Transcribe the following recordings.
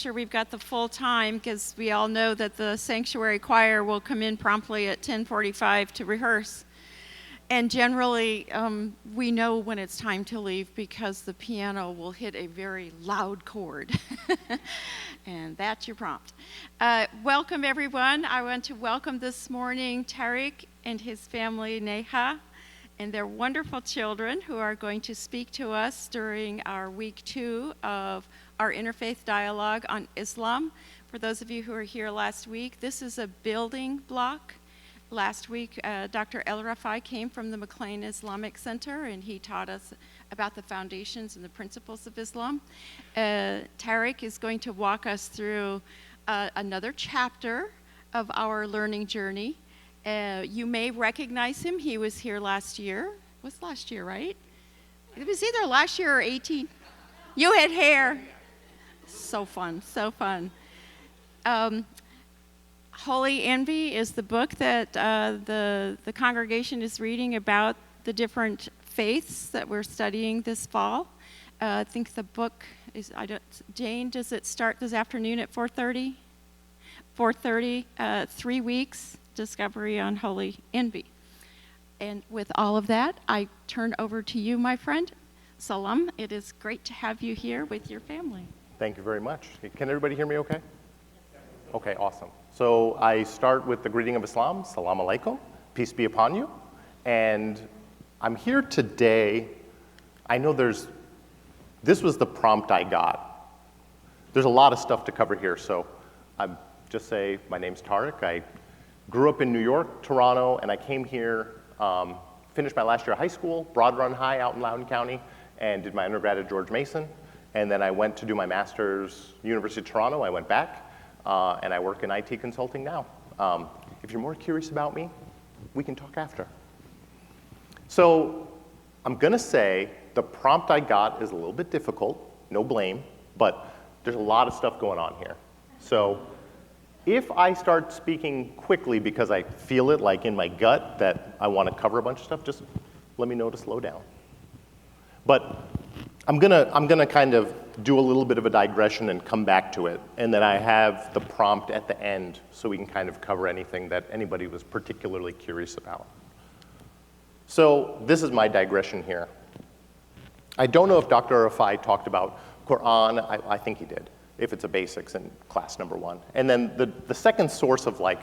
Sure, we've got the full time because we all know that the sanctuary choir will come in promptly at 10:45 to rehearse. And generally, we know when it's time to leave because the piano will hit a very loud chord. And that's your prompt. Welcome, everyone. I want to welcome this morning Tariq and his family, Neha, and their wonderful children who are going to speak to us during our week 2 of our Interfaith dialogue on Islam. For those of you who were here last week, this is a building block. Last week, Dr. El Rafai came from the McLean Islamic Center, and he taught us about the foundations and the principles of Islam. Tariq is going to walk us through another chapter of our learning journey. You may recognize him. He was here last year. It was last year, right? It was either last year or 18. You had hair. So fun, so fun. Holy Envy is the book that the congregation is reading about the different faiths that we're studying this fall. I think the book is, Jane, does it start this afternoon at 4:30? 4:30, 3 weeks, Discovery on Holy Envy. And with all of that, I turn over to you, my friend. Salam, it is great to have you here with your family. Thank you very much. Can everybody hear me okay? Okay, awesome. So I start with the greeting of Islam, Salam alaikum, peace be upon you. And I'm here today, I know this was the prompt I got. There's a lot of stuff to cover here, so I'll just say my name's Tariq. I grew up in New York, Toronto, and I came here, finished my last year of high school, Broad Run High out in Loudoun County, and did my undergrad at George Mason. And then I went to do my master's, University of Toronto. I went back, and I work in IT consulting now. If you're more curious about me, we can talk after. So I'm gonna say the prompt I got is a little bit difficult, no blame, but there's a lot of stuff going on here. So if I start speaking quickly because I feel it like in my gut that I wanna cover a bunch of stuff, just let me know to slow down. But I'm gonna kind of do a little bit of a digression and come back to it, and then I have the prompt at the end so we can kind of cover anything that anybody was particularly curious about. So this is my digression here. I don't know if Dr. Rafai talked about Quran. I think he did, if it's a basics in class number 1. And then the second source of like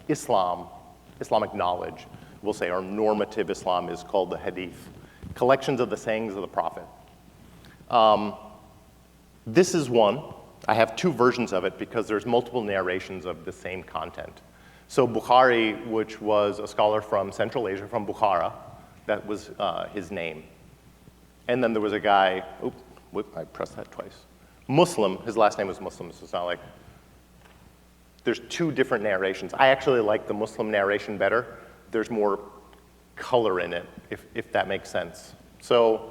Islamic knowledge, we'll say, or normative Islam, is called the Hadith, collections of the sayings of the Prophet. This is one. I have 2 versions of it because there's multiple narrations of the same content. So Bukhari, which was a scholar from Central Asia, from Bukhara, that was his name. And then there was a guy, I pressed that twice. Muslim, his last name was Muslim, so it's not like, there's 2 different narrations. I actually like the Muslim narration better. There's more color in it, if that makes sense. So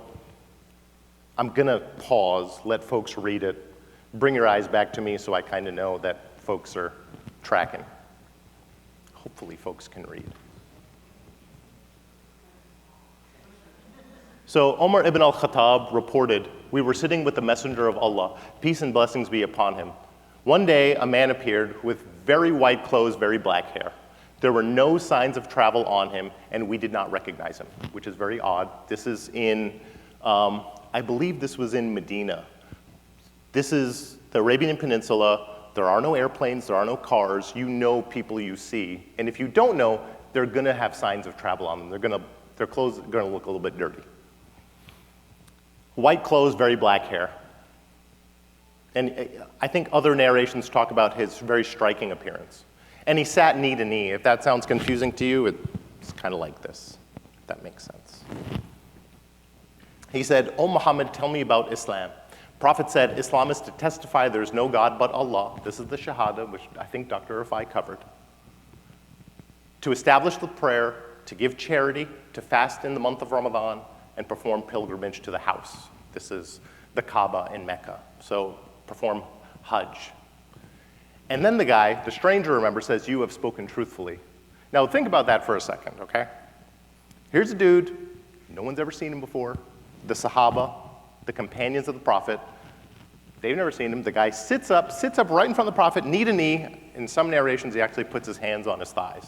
I'm gonna pause, let folks read it, bring your eyes back to me so I kind of know that folks are tracking. Hopefully folks can read. So Umar ibn al-Khattab reported, "We were sitting with the messenger of Allah, peace and blessings be upon him. One day a man appeared with very white clothes, very black hair. There were no signs of travel on him, and we did not recognize him," which is very odd. This is in, I believe this was in Medina. This is the Arabian Peninsula. There are no airplanes, there are no cars. You know people you see. And if you don't know, they're gonna have signs of travel on them. Their clothes are gonna look a little bit dirty. White clothes, very black hair. And I think other narrations talk about his very striking appearance. And he sat knee to knee. If that sounds confusing to you, it's kind of like this, if that makes sense. He said, "O Muhammad, tell me about Islam." Prophet said, "Islam is to testify there is no God but Allah." This is the Shahada, which I think Dr. Rafai covered. "To establish the prayer, to give charity, to fast in the month of Ramadan, and perform pilgrimage to the house." This is the Kaaba in Mecca. So perform Hajj. And then the stranger, remember, says, "You have spoken truthfully." Now think about that for a second, okay? Here's a dude, no one's ever seen him before, the Sahaba, the companions of the Prophet, They've never seen him. The guy sits up right in front of the prophet, knee to knee. In some narrations, he actually puts his hands on his thighs.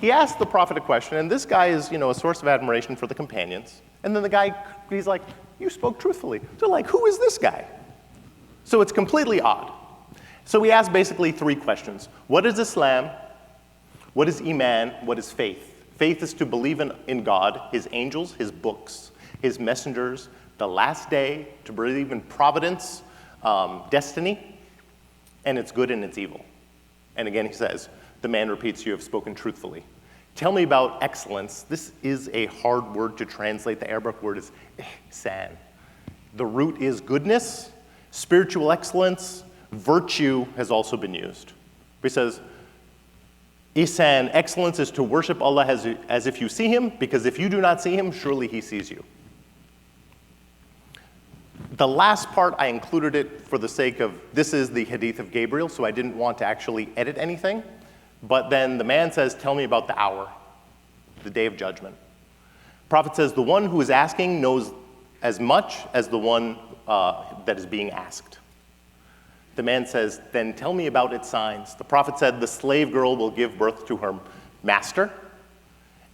He asks the prophet a question, and this guy is, a source of admiration for the companions. And then the guy, he's like, you spoke truthfully. So like, who is this guy? So it's completely odd. So we ask basically 3 questions. What is Islam? What is Iman? What is faith? Faith is to believe in God, his angels, his books, his messengers, the last day, to believe in providence, destiny, and it's good and it's evil. And again, he says, the man repeats, you have spoken truthfully. Tell me about excellence. This is a hard word to translate. The Arabic word is ihsan. The root is goodness, spiritual excellence, virtue has also been used. He says, ihsan, excellence is to worship Allah as if you see him, because if you do not see him, surely he sees you. The last part, I included it for the sake of, this is the Hadith of Gabriel, so I didn't want to actually edit anything. But then the man says, tell me about the hour, the day of judgment. Prophet says, the one who is asking knows as much as the one that is being asked. The man says, then tell me about its signs. The prophet said, the slave girl will give birth to her master,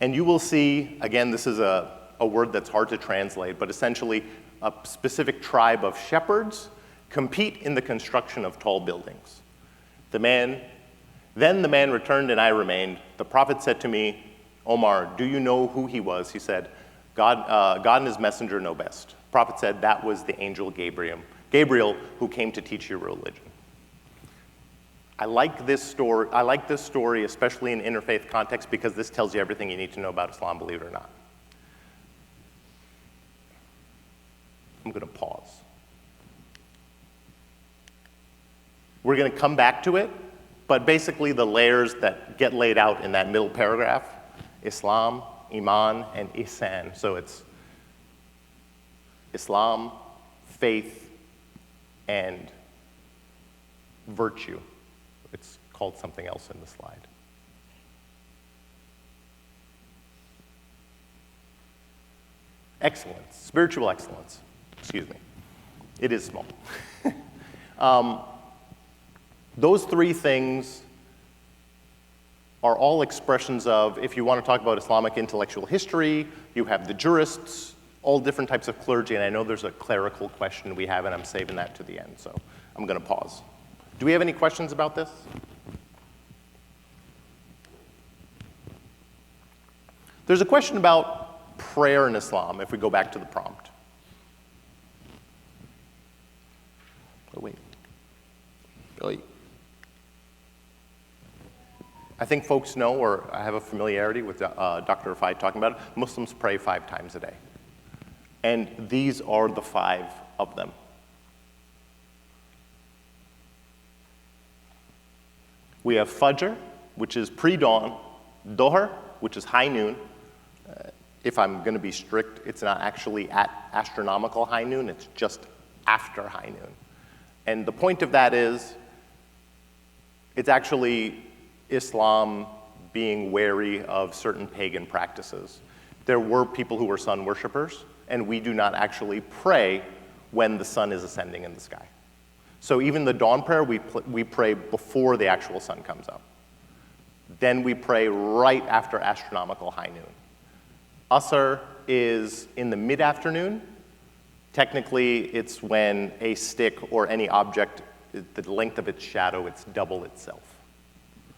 and you will see, again, this is a word that's hard to translate, but essentially a specific tribe of shepherds compete in the construction of tall buildings. Then the man returned and I remained. The prophet said to me, Omar, do you know who he was? He said, God and his messenger know best. The prophet said, that was the angel Gabriel who came to teach you religion. I like this story, especially in interfaith context, because this tells you everything you need to know about Islam, believe it or not. I'm going to pause. We're going to come back to it, but basically the layers that get laid out in that middle paragraph, Islam, Iman, and Ihsan. So it's Islam, faith, and virtue. It's called something else in the slide. Excellence, spiritual excellence. Excuse me. It is small. Those 3 things are all expressions of, if you want to talk about Islamic intellectual history, you have the jurists, all different types of clergy, and I know there's a clerical question we have, and I'm saving that to the end, so I'm going to pause. Do we have any questions about this? There's a question about prayer in Islam, if we go back to the prompt. Oh, wait. I think folks know, or I have a familiarity with Dr. Rafai talking about it, Muslims pray 5 times a day. And these are the 5 of them. We have Fajr, which is pre-dawn, Dohr, which is high noon. If I'm going to be strict, it's not actually at astronomical high noon, it's just after high noon. And the point of that is, it's actually Islam being wary of certain pagan practices. There were people who were sun worshipers, and we do not actually pray when the sun is ascending in the sky. So even the dawn prayer, we pray before the actual sun comes up. Then we pray right after astronomical high noon. Asr is in the mid-afternoon. Technically, it's when a stick or any object, the length of its shadow, it's double itself.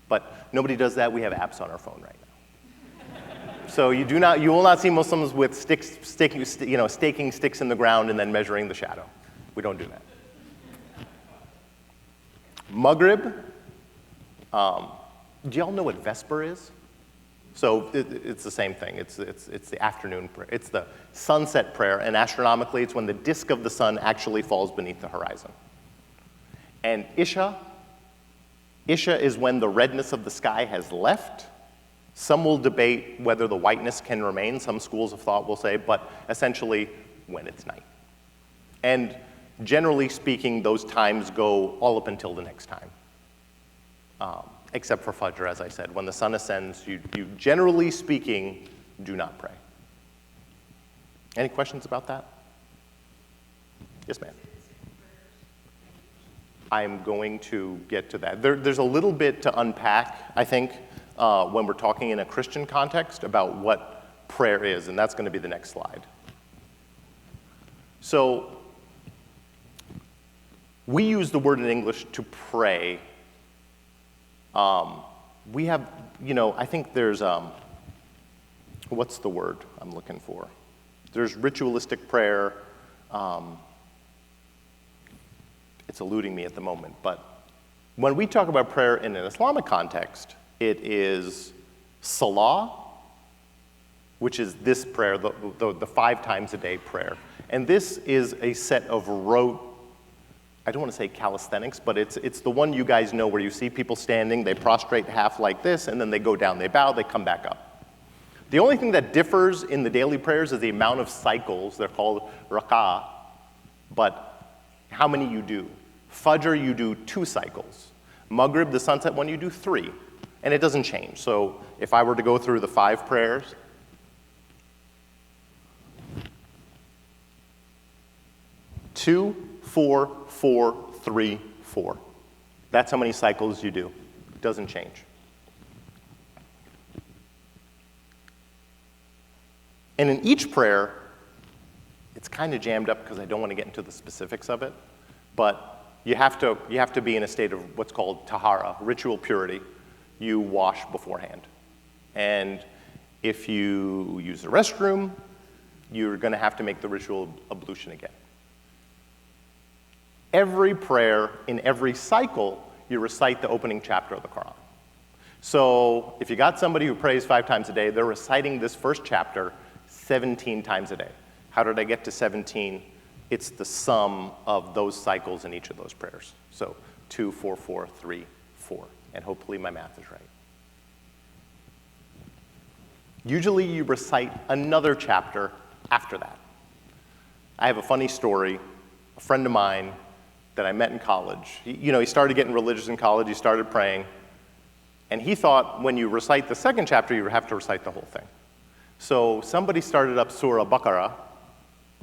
But nobody does that. We have apps on our phone right now. So you will not see Muslims with staking sticks in the ground and then measuring the shadow. We don't do that. Maghrib. Do y'all know what Vesper is? So it's the same thing. It's the afternoon prayer. It's the sunset prayer, and astronomically, it's when the disk of the sun actually falls beneath the horizon. And Isha is when the redness of the sky has left. Some will debate whether the whiteness can remain. Some schools of thought will say, but essentially, when it's night. And generally speaking, those times go all up until the next time. Except for Fajr, as I said. When the sun ascends, you generally speaking, do not pray. Any questions about that? Yes, ma'am. I'm going to get to that. There's a little bit to unpack, I think, when we're talking in a Christian context about what prayer is, and that's going to be the next slide. So we use the word in English to pray. We have, I think there's, what's the word I'm looking for? There's ritualistic prayer. It's eluding me at the moment, but when we talk about prayer in an Islamic context, it is salah, which is this prayer, the 5 times a day prayer. And this is a set of rote, I don't want to say calisthenics, but it's the one you guys know where you see people standing, they prostrate half like this, and then they go down, they bow, they come back up. The only thing that differs in the daily prayers is the amount of cycles. They're called rak'ah, but how many you do. Fajr, you do 2 cycles. Maghrib, the sunset one, you do 3. And it doesn't change. So if I were to go through the 5 prayers, two, 4, 4, 3, 4. That's how many cycles you do. It doesn't change. And in each prayer, it's kind of jammed up because I don't want to get into the specifics of it, but you have to be in a state of what's called tahara, ritual purity. You wash beforehand. And if you use the restroom, you're going to have to make the ritual ablution again. Every prayer, in every cycle, you recite the opening chapter of the Quran. So if you got somebody who prays 5 times a day, they're reciting this first chapter 17 times a day. How did I get to 17? It's the sum of those cycles in each of those prayers. So 2, 4, 4, 3, 4. And hopefully my math is right. Usually you recite another chapter after that. I have a funny story. A friend of mine that I met in college, he started getting religious in college, he started praying, and he thought when you recite the second chapter, you have to recite the whole thing. So somebody started up Surah Baqarah,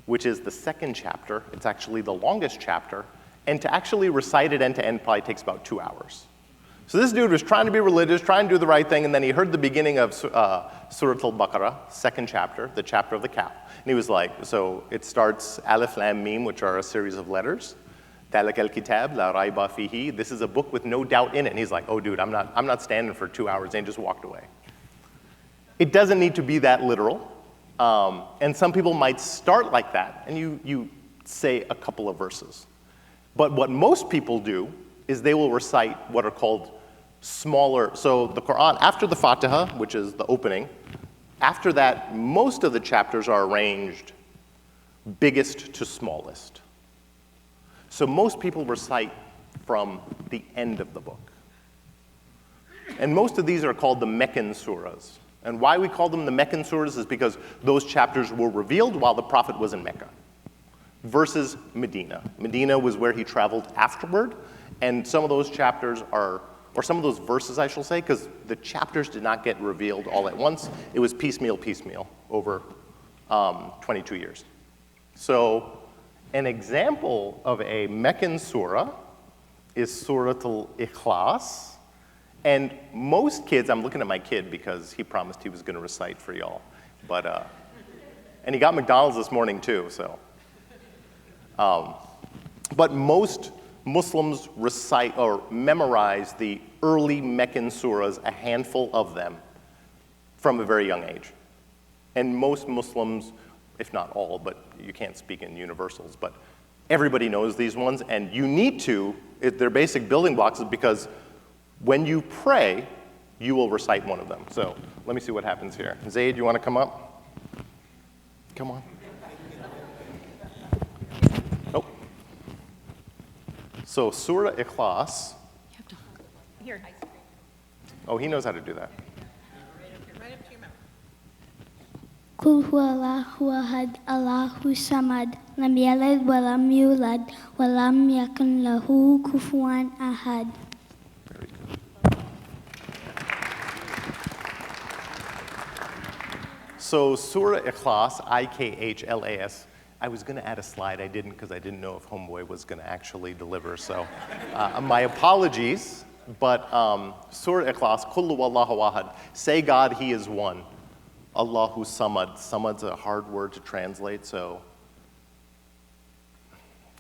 which is the second chapter. It's actually the longest chapter, and to actually recite it end to end probably takes about 2 hours. So this dude was trying to be religious, trying to do the right thing, and then he heard the beginning of Surah Al-Baqarah, second chapter, the chapter of the cow. And he was like, so it starts Alif Lam Mim, which are a series of letters. Thalika al-kitab la rayba fihi. This is a book with no doubt in it. And he's like, oh dude, I'm not standing for 2 hours, and he just walked away. It doesn't need to be that literal. And some people might start like that, and you say a couple of verses. But what most people do is they will recite what are called smaller. So the Quran, after the Fatiha, which is the opening, after that, most of the chapters are arranged biggest to smallest. So most people recite from the end of the book. And most of these are called the Meccan surahs. And why we call them the Meccan surahs is because those chapters were revealed while the Prophet was in Mecca. Versus Medina. Medina was where he traveled afterward. And some of those chapters are, or some of those verses, I shall say, because the chapters did not get revealed all at once. It was piecemeal over 22 years. So an example of a Meccan surah is Surah Al-Ikhlas. And most kids, I'm looking at my kid because he promised he was going to recite for y'all. But, and he got McDonald's this morning too, so. But most Muslims recite or memorize the early Meccan surahs, a handful of them, from a very young age. And most Muslims, if not all, but you can't speak in universals, but everybody knows these ones, and you need to, they're basic building blocks because when you pray, you will recite one of them. So let me see what happens here. Zaid, you want to come up? Come on. Nope. So Surah Ikhlas. You have to here. Oh, he knows how to do that. Right up to your mouth. Qul huwallahu ahad, Allahu samad, lam yalid wa lam yulad, wa lam yakun lahu kufuwan ahad. Very good. So Surah Ikhlas, I-K-H-L-A-S, I was going to add a slide. I didn't because I didn't know if Homeboy was going to actually deliver. So my apologies. But Surah Ikhlas, Kullu Wallahu Ahad. Say God, He is one. Allahu Samad. Samad's a hard word to translate, so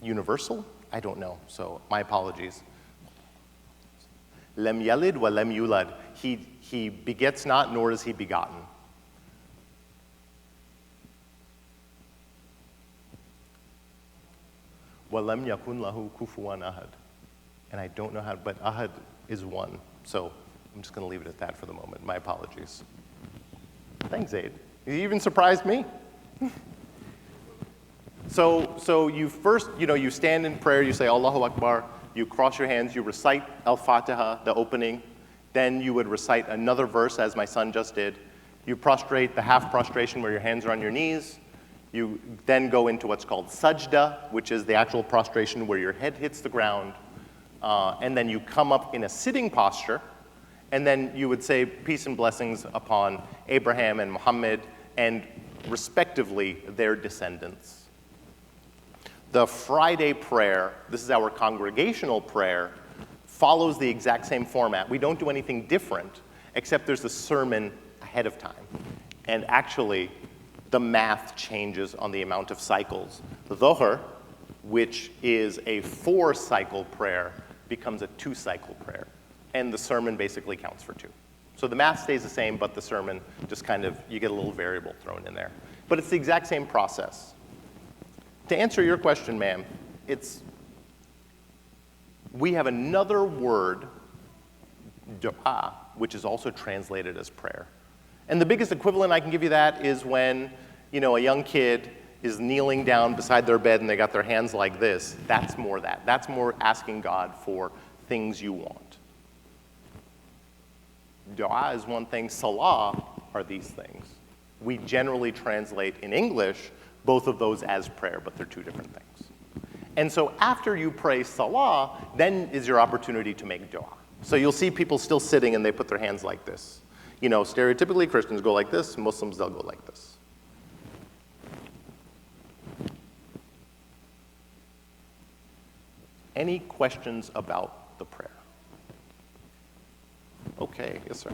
universal? I don't know, so my apologies. Lem yalid wa lem yulad. He begets not, nor is he begotten. Wa lam yakun lahu kufuwan ahad. And I don't know how, but ahad is one. So I'm just going to leave it at that for the moment. My apologies. Thanks, Zaid. You even surprised me. So you first, you stand in prayer, you say Allahu Akbar, you cross your hands, you recite Al-Fatiha, the opening, then you would recite another verse as my son just did. You prostrate, the half prostration where your hands are on your knees. You then go into what's called sajda, which is the actual prostration where your head hits the ground. And then you come up in a sitting posture, and then you would say peace and blessings upon Abraham and Muhammad, and respectively their descendants. The Friday prayer, this is our congregational prayer, follows the exact same format. We don't do anything different, except there's a sermon ahead of time. And actually, the math changes on the amount of cycles. The Dhuhr, which is a 4-cycle prayer, becomes a 2-cycle prayer. And the sermon basically counts for 2. So the math stays the same, but the sermon just kind of, you get a little variable thrown in there. But it's the exact same process. To answer your question, ma'am, we have another word, dua, which is also translated as prayer. And the biggest equivalent I can give you that is when, a young kid is kneeling down beside their bed and they got their hands like this. That's more that. That's more asking God for things you want. Dua is one thing. Salah are these things. We generally translate in English both of those as prayer, but they're 2 different things. And so after you pray salah, then is your opportunity to make dua. So you'll see people still sitting and they put their hands like this. Stereotypically Christians go like this, Muslims, they'll go like this. Any questions about the prayer? Okay, yes, sir.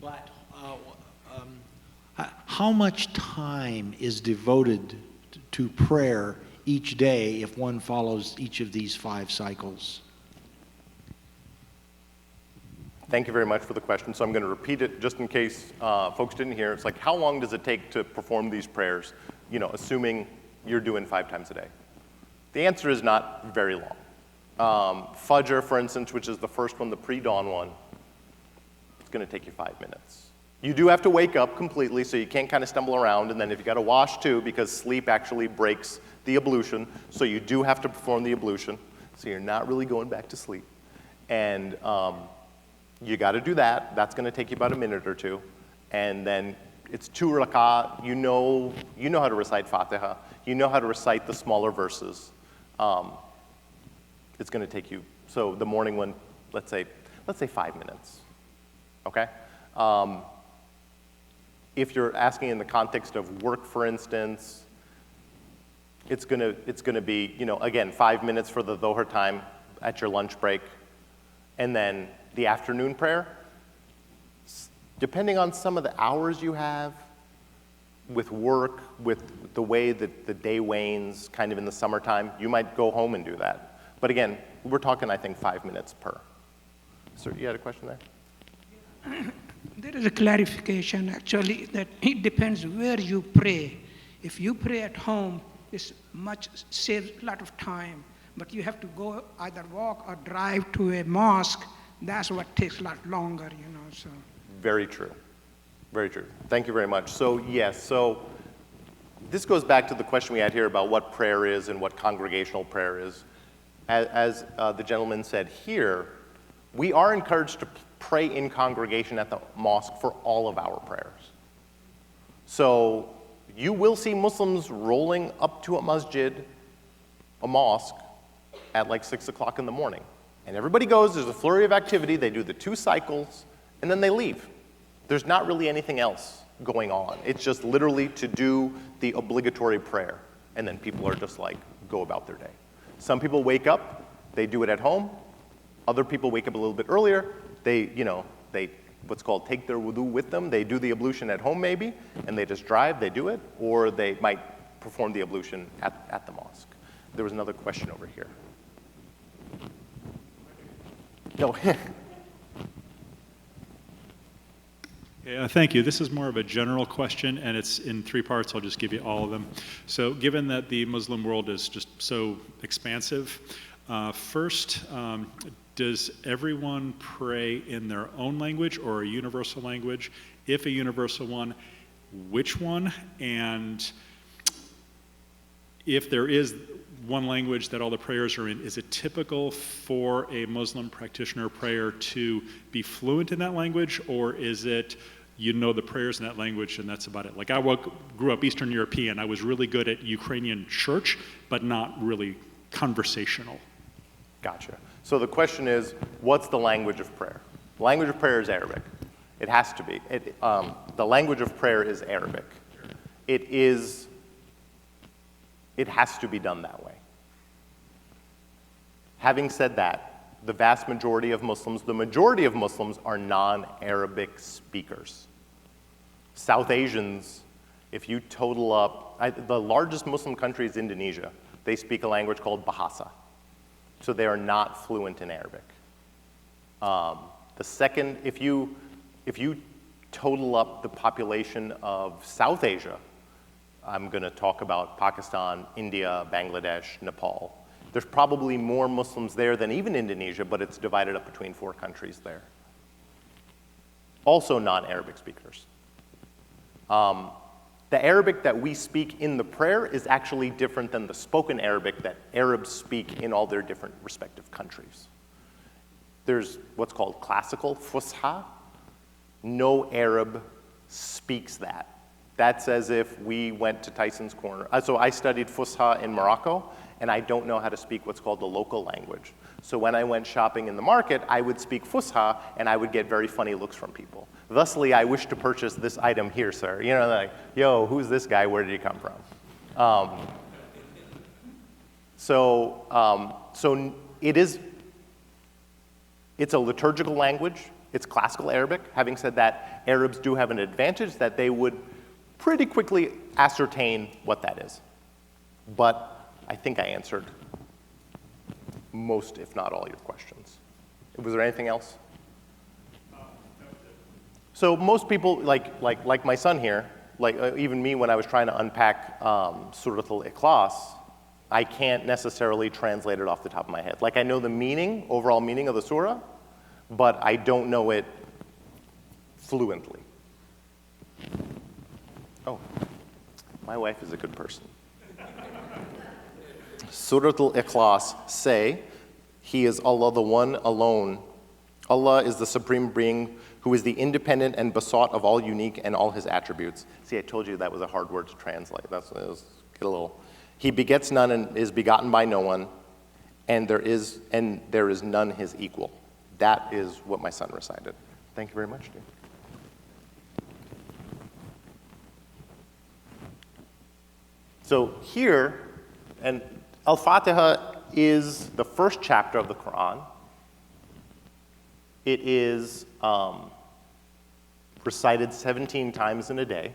But how much time is devoted to prayer each day if one follows each of these 5 cycles? Thank you very much for the question. So I'm going to repeat it just in case folks didn't hear. It's like, how long does it take to perform these prayers, assuming you're doing 5 times a day? The answer is not very long. Fajr, for instance, which is the first one, the pre-dawn one, it's going to take you 5 minutes. You do have to wake up completely, so you can't kind of stumble around, and then if you got to wash too, because sleep actually breaks the ablution, so you do have to perform the ablution, so you're not really going back to sleep. And you got to do that. That's going to take you about a minute or 2. And then it's 2 rak'ah. You know how to recite Fatiha. You know how to recite the smaller verses. It's going to take you, so the morning one, let's say 5 minutes. Okay? If you're asking in the context of work, for instance, it's gonna be, again, 5 minutes for the Dhuhr time at your lunch break. And then the afternoon prayer, depending on some of the hours you have with work, with the way that the day wanes kind of in the summertime, you might go home and do that. But again, we're talking, I think, 5 minutes per. Sir, you had a question there? There is a clarification actually that it depends where you pray. If you pray at home, it's saves a lot of time, but you have to go either walk or drive to a mosque. That's what takes a lot longer, so. Very true. Very true. Thank you very much. So yes, so this goes back to the question we had here about what prayer is and what congregational prayer is. As the gentleman said here, we are encouraged to pray in congregation at the mosque for all of our prayers. So you will see Muslims rolling up to a masjid, a mosque, at like 6 o'clock in the morning. And everybody goes, there's a flurry of activity, they do the 2 cycles, and then they leave. There's not really anything else going on. It's just literally to do the obligatory prayer, and then people are just like, go about their day. Some people wake up, they do it at home. Other people wake up a little bit earlier. They what's called take their wudu with them. They do the ablution at home maybe, and they just drive, they do it, or they might perform the ablution at the mosque. There was another question over here. No. Yeah, thank you. This is more of a general question, and it's in 3 parts. I'll just give you all of them. So given that the Muslim world is just so expansive, first, does everyone pray in their own language or a universal language? If a universal one, which one? And if there is one language that all the prayers are in, is it typical for a Muslim practitioner prayer to be fluent in that language, or is it you know the prayers in that language and that's about it? Like I grew up Eastern European. I was really good at Ukrainian church, but not really conversational. Gotcha. So the question is, what's the language of prayer? The language of prayer is Arabic. It has to be. The language of prayer is Arabic. It has to be done that way. Having said that, the vast majority of Muslims, the majority of Muslims are non-Arabic speakers. South Asians, if you total up, the largest Muslim country is Indonesia. They speak a language called Bahasa. So they are not fluent in Arabic. The second, if you total up the population of South Asia, I'm going to talk about Pakistan, India, Bangladesh, Nepal. There's probably more Muslims there than even Indonesia, but it's divided up between 4 countries there. Also non-Arabic speakers. The Arabic that we speak in the prayer is actually different than the spoken Arabic that Arabs speak in all their different respective countries. There's what's called classical Fusha. No Arab speaks that. That's as if we went to Tyson's Corner. So I studied Fusha in Morocco, and I don't know how to speak what's called the local language. So when I went shopping in the market, I would speak Fusha, and I would get very funny looks from people. Thusly, I wish to purchase this item here, sir. You know, like, yo, who's this guy? Where did he come from? So it's a liturgical language. It's classical Arabic. Having said that, Arabs do have an advantage that they would pretty quickly ascertain what that is. But I think I answered most, if not all, your questions. Was there anything else? So most people, like my son here, even me when I was trying to unpack Surah Al-Ikhlas, I can't necessarily translate it off the top of my head. Like I know the meaning, overall meaning of the surah, but I don't know it fluently. Oh, my wife is a good person. Surah Al-Ikhlas say, He is Allah, the one alone. Allah is the supreme being who is the independent and besought of all unique and all his attributes. See, I told you that was a hard word to translate. He begets none and is begotten by no one, and there is none his equal. That is what my son recited. Thank you very much, dear. So here, and Al-Fatiha is the first chapter of the Quran. It is recited 17 times in a day.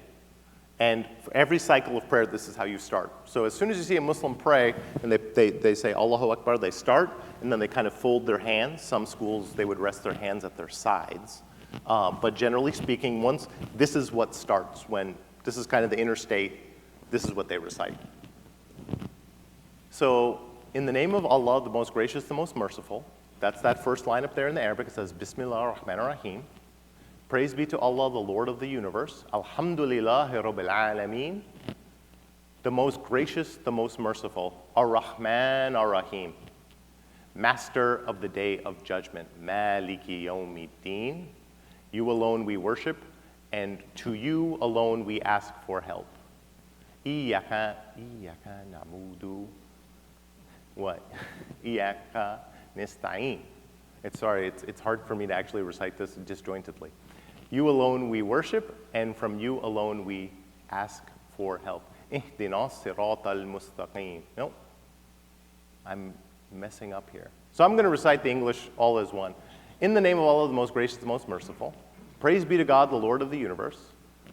And for every cycle of prayer, this is how you start. So as soon as you see a Muslim pray, and they say Allahu Akbar, they start, and then they kind of fold their hands. Some schools, they would rest their hands at their sides. But generally speaking, this is what starts when, this is kind of the interstate, this is what they recite. So, in the name of Allah, the most gracious, the most merciful, that's that first line up there in the Arabic. It says, Bismillah ar-Rahman ar-Rahim. Praise be to Allah, the Lord of the universe. Alhamdulillahi Rabbil Alameen. The most gracious, the most merciful. Ar-Rahman ar-Rahim. Master of the day of judgment. Maliki yawmiddin. You alone we worship, and to you alone we ask for help. Iyaka na'budu. What? Iyaka nista'in. It's hard for me to actually recite this disjointedly. You alone we worship, and from you alone we ask for help. اهدنا الصراط المستقيم. Nope. I'm messing up here. So I'm going to recite the English all as one. In the name of Allah, the most gracious, the most merciful. Praise be to God, the Lord of the universe,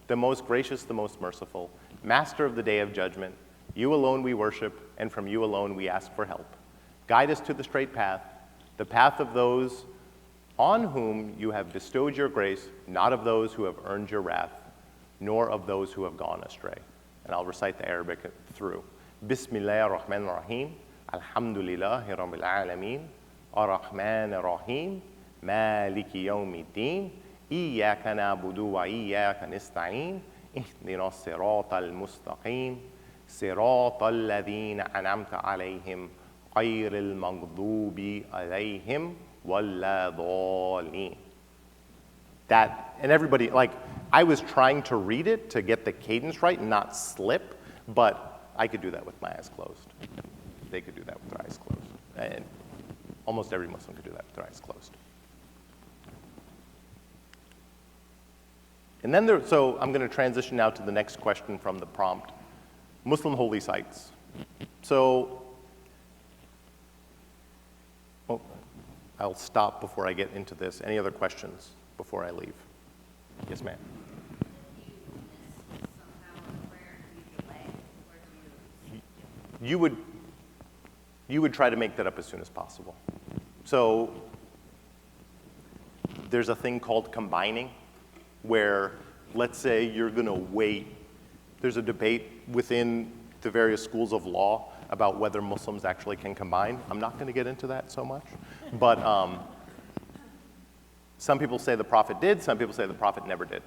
the most gracious, the most merciful, master of the day of judgment. You alone we worship, and from you alone we ask for help. Guide us to the straight path, the path of those on whom you have bestowed your grace, not of those who have earned your wrath, nor of those who have gone astray. And I'll recite the Arabic through. Bismillah ar-Rahman ar-Rahim. Alhamdulillah Rabbil Alameen. Ar-Rahman ar-Rahim. Maliki Yawmiddin. Iyaka na'budu wa iyaka nasta'een. Ihdina as-sirata al-mustaqim. Sirata alladhina an'amta alayhim. غير المغضوب عليهم ولا ضالين. That, and everybody, like, I was trying to read it to get the cadence right and not slip, but I could do that with my eyes closed. They could do that with their eyes closed. And almost every Muslim could do that with their eyes closed. And then so I'm going to transition now to the next question from the prompt. Muslim holy sites. So, I'll stop before I get into this. Any other questions before I leave? Yes, ma'am. You would try to make that up as soon as possible. So there's a thing called combining, where let's say you're going to wait. There's a debate within the various schools of law about whether Muslims actually can combine. I'm not going to get into that so much. But some people say the Prophet did, some people say the Prophet never did.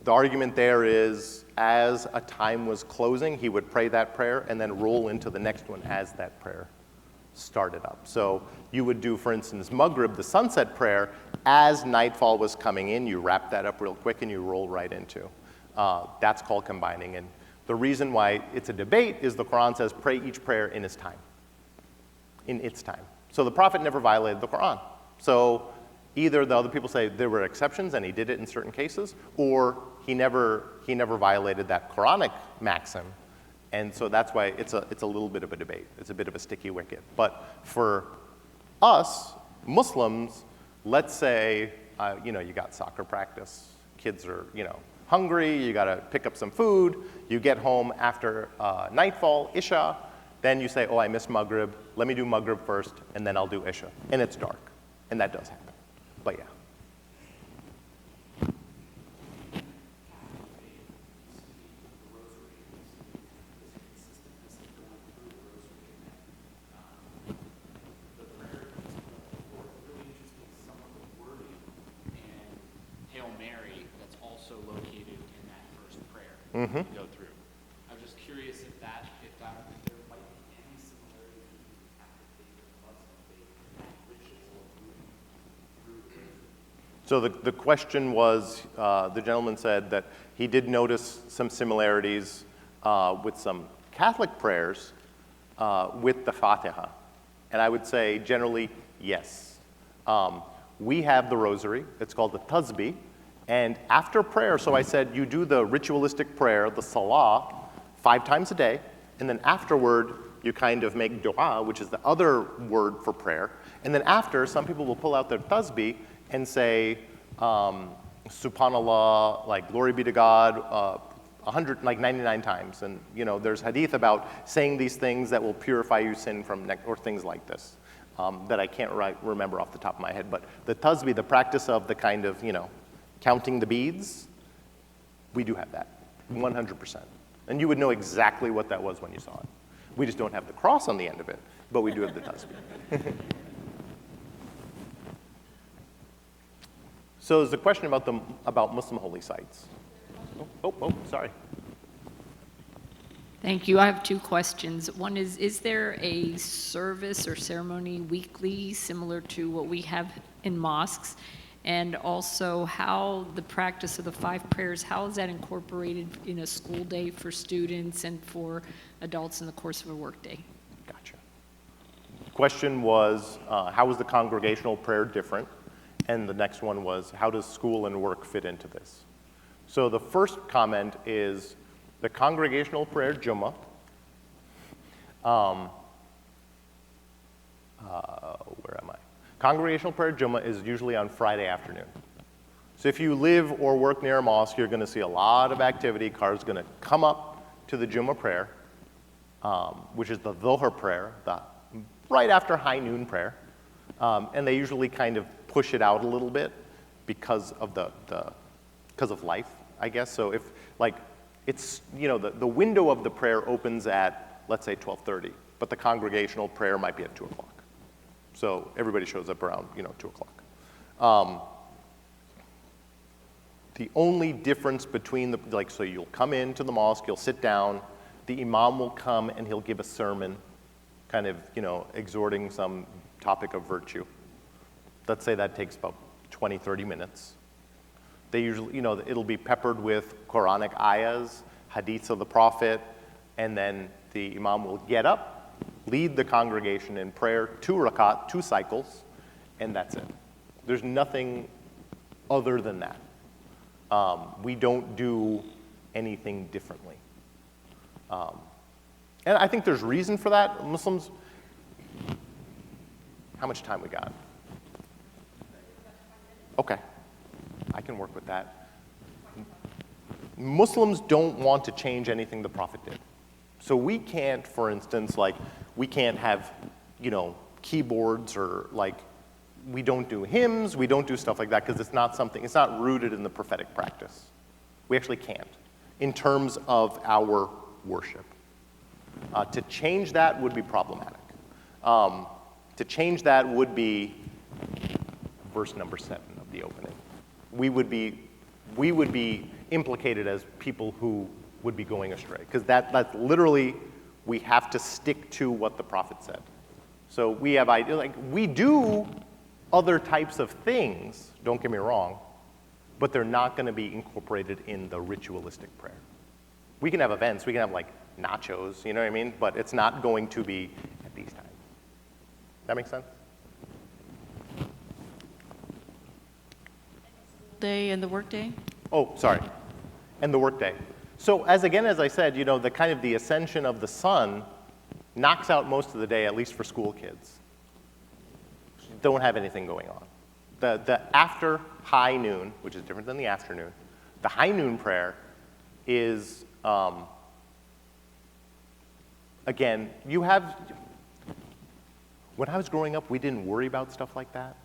The argument there is, as a time was closing, he would pray that prayer and then roll into the next one as that prayer started up. So you would do, for instance, Maghrib, the sunset prayer, as nightfall was coming in, you wrap that up real quick and you roll right into. That's called combining. And the reason why it's a debate is the Quran says, pray each prayer in its time. In its time. So the Prophet never violated the Quran. So either the other people say there were exceptions and he did it in certain cases, or he never violated that Quranic maxim. And so that's why it's a little bit of a debate. It's a bit of a sticky wicket. But for us, Muslims, let's say, you got soccer practice. Kids are, hungry, you got to pick up some food, you get home after nightfall, Isha, then you say, oh, I missed Maghrib, let me do Maghrib first, and then I'll do Isha. And it's dark, and that does happen. But yeah. Go through. I'm just curious if there might be any similarity between the Catholic faith and the Muslim faith and that ritual through. So the question was, the gentleman said that he did notice some similarities with some Catholic prayers with the Fatiha. And I would say generally, yes. We have the rosary. It's called the Tasbih. And after prayer, so I said you do the ritualistic prayer, the Salah, 5 times a day. And then afterward, you kind of make dua, which is the other word for prayer. And then after, some people will pull out their Tasbih and say, Subhanallah, like glory be to God, 99 times. And there's hadith about saying these things that will purify you sin from, or things like this, that I can't remember off the top of my head. But the Tasbih, the practice of the kind of, counting the beads, we do have that, 100%. And you would know exactly what that was when you saw it. We just don't have the cross on the end of it, but we do have the Tasbih. So there's a question about Muslim holy sites. Sorry. Thank you. I have 2 questions. One is there a service or ceremony weekly similar to what we have in mosques? And also how the practice of the 5 prayers, how is that incorporated in a school day for students and for adults in the course of a work day? Gotcha. question was, how is the congregational prayer different? And the next one was, how does school and work fit into this? So the first comment is the congregational prayer, Jummah, where am I? Congregational prayer, Jummah, is usually on Friday afternoon. So if you live or work near a mosque, you're going to see a lot of activity. Cars going to come up to the Jummah prayer, which is the Dhuhr prayer, right after high noon prayer. And they usually kind of push it out a little bit because of because of life, I guess. So if, like, it's, you know, the window of the prayer opens at, let's say, 12:30, but the congregational prayer might be at 2 o'clock. So everybody shows up around, 2 o'clock. The only difference between so you'll come into the mosque, you'll sit down, the imam will come and he'll give a sermon, kind of, exhorting some topic of virtue. Let's say that takes about 20, 30 minutes. They usually, it'll be peppered with Quranic ayahs, hadiths of the Prophet, and then the imam will get up, lead the congregation in prayer, 2 rakat, 2 cycles, and that's it. There's nothing other than that. We don't do anything differently. And I think there's reason for that. Muslims, how much time we got? Okay, I can work with that. Muslims don't want to change anything the Prophet did. So we can't, for instance, we can't have, keyboards or we don't do hymns, we don't do stuff like that because it's not rooted in the prophetic practice. We actually can't in terms of our worship. To change that would be problematic. To change that would be verse number 7 of the opening. We would be implicated as people who would be going astray because that's literally, we have to stick to what the Prophet said. So we have we do other types of things, don't get me wrong, but they're not going to be incorporated in the ritualistic prayer. We can have events, we can have nachos, you know what I mean? But it's not going to be at these times. That make sense? Day and the workday? Oh, sorry. And the workday. So as I said, the kind of the ascension of the sun knocks out most of the day, at least for school kids. Don't have anything going on. The after high noon, which is different than the afternoon, the high noon prayer is, again, when I was growing up, we didn't worry about stuff like that.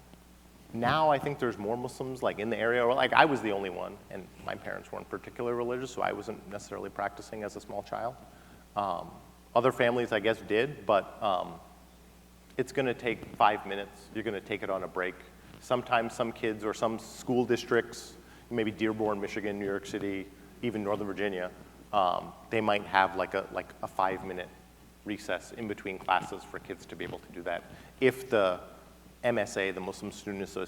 Now I think there's more Muslims in the area, or I was the only one, and my parents weren't particularly religious, so I wasn't necessarily practicing as a small child. Other families, I guess, did, but it's going to take 5 minutes. You're going to take it on a break. Sometimes some kids or some school districts, maybe Dearborn, Michigan, New York City, even Northern Virginia, they might have a 5-minute recess in between classes for kids to be able to do that. If the MSA, the Muslim Student Association,